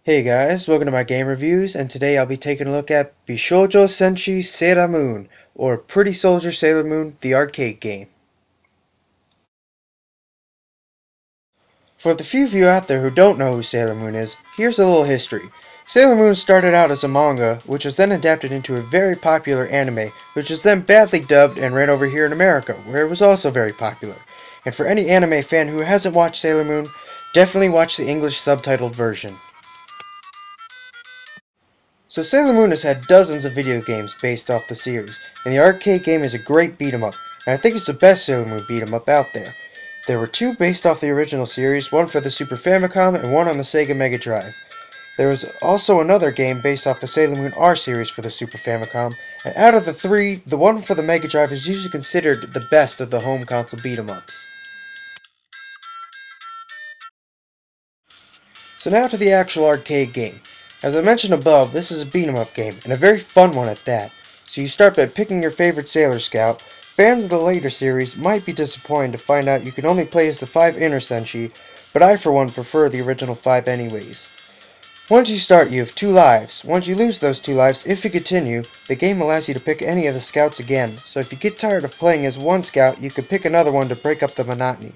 Hey guys, welcome to my game reviews, and today I'll be taking a look at Bishoujo Senshi Sailor Moon, or Pretty Soldier Sailor Moon, the arcade game. For the few of you out there who don't know who Sailor Moon is, here's a little history. Sailor Moon started out as a manga, which was then adapted into a very popular anime, which was then badly dubbed and ran over here in America, where it was also very popular. And for any anime fan who hasn't watched Sailor Moon, definitely watch the English subtitled version. So Sailor Moon has had dozens of video games based off the series, and the arcade game is a great beat 'em up, and I think it's the best Sailor Moon beat 'em up out there. There were two based off the original series, one for the Super Famicom and one on the Sega Mega Drive. There was also another game based off the Sailor Moon R series for the Super Famicom, and out of the three, the one for the Mega Drive is usually considered the best of the home console beat 'em ups. So now to the actual arcade game. As I mentioned above, this is a beat 'em up game, and a very fun one at that. So you start by picking your favorite Sailor Scout. Fans of the later series might be disappointed to find out you can only play as the 5 inner Senshi, but I for one prefer the original 5 anyways. Once you start, you have 2 lives. Once you lose those 2 lives, if you continue, the game allows you to pick any of the scouts again, so if you get tired of playing as one scout, you can pick another one to break up the monotony.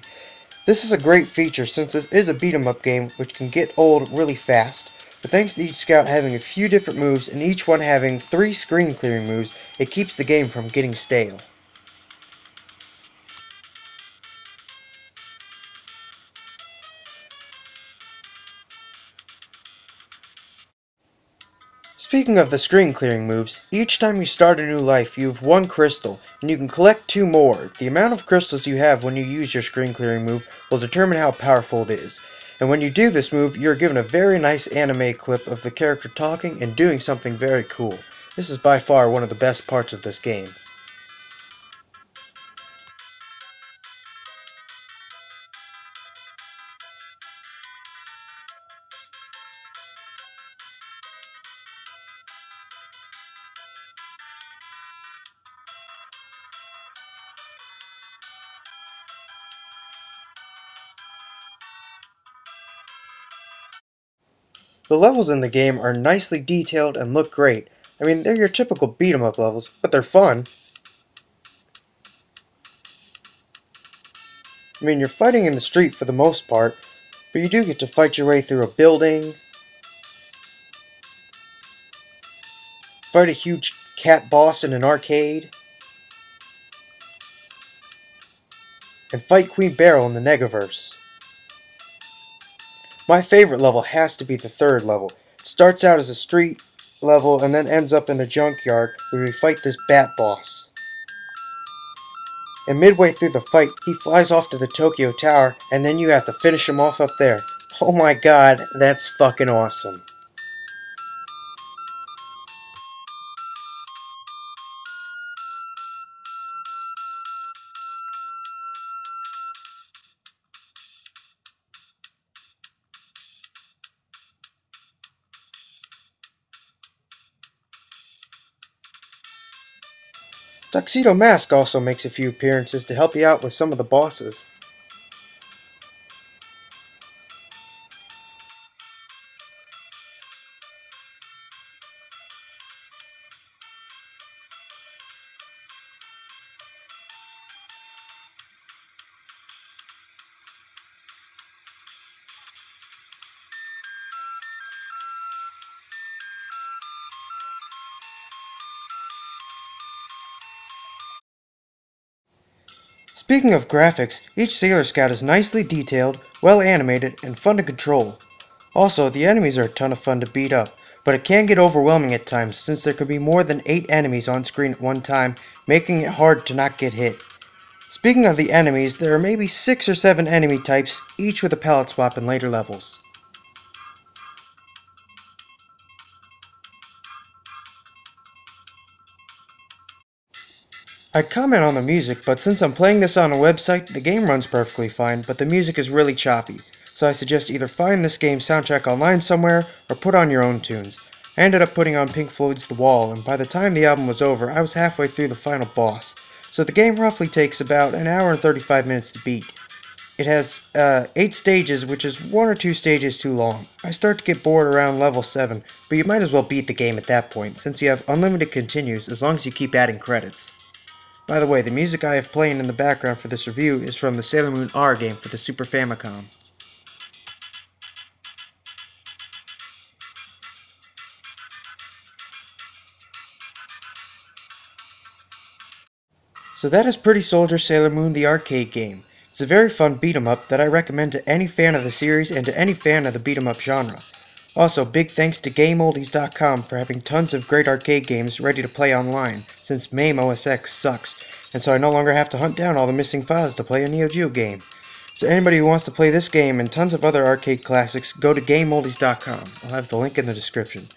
This is a great feature since this is a beat 'em up game which can get old really fast. But thanks to each scout having a few different moves and each one having 3 screen clearing moves, it keeps the game from getting stale. Speaking of the screen clearing moves, each time you start a new life you have 1 crystal, and you can collect 2 more. The amount of crystals you have when you use your screen clearing move will determine how powerful it is. And when you do this move, you are given a very nice anime clip of the character talking and doing something very cool. This is by far one of the best parts of this game. The levels in the game are nicely detailed and look great. I mean, they're your typical beat 'em up levels, but they're fun. I mean, you're fighting in the street for the most part, but you do get to fight your way through a building, fight a huge cat boss in an arcade, and fight Queen Beryl in the Negaverse. My favorite level has to be the 3rd level. It starts out as a street level and then ends up in a junkyard where we fight this bat boss. And midway through the fight, he flies off to the Tokyo Tower, and then you have to finish him off up there. Oh my god, that's fucking awesome. Tuxedo Mask also makes a few appearances to help you out with some of the bosses. Speaking of graphics, each Sailor Scout is nicely detailed, well animated, and fun to control. Also, the enemies are a ton of fun to beat up, but it can get overwhelming at times since there can be more than 8 enemies on screen at one time, making it hard to not get hit. Speaking of the enemies, there are maybe 6 or 7 enemy types, each with a palette swap in later levels. I'd comment on the music, but since I'm playing this on a website, the game runs perfectly fine, but the music is really choppy, so I suggest either find this game's soundtrack online somewhere, or put on your own tunes. I ended up putting on Pink Floyd's The Wall, and by the time the album was over, I was halfway through the final boss, so the game roughly takes about an hour and 35 minutes to beat. It has 8 stages, which is 1 or 2 stages too long. I start to get bored around level 7, but you might as well beat the game at that point, since you have unlimited continues as long as you keep adding credits. By the way, the music I have playing in the background for this review is from the Sailor Moon R game for the Super Famicom. So that is Pretty Soldier Sailor Moon the arcade game. It's a very fun beat-em-up that I recommend to any fan of the series and to any fan of the beat-em-up genre. Also, big thanks to GameOldies.com for having tons of great arcade games ready to play online, since MAME OS X sucks, and so I no longer have to hunt down all the missing files to play a Neo Geo game. So anybody who wants to play this game and tons of other arcade classics, go to GameOldies.com. I'll have the link in the description.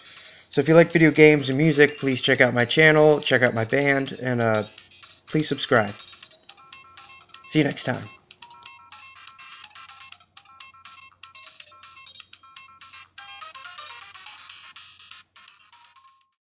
So if you like video games and music, please check out my channel, check out my band, and please subscribe. See you next time.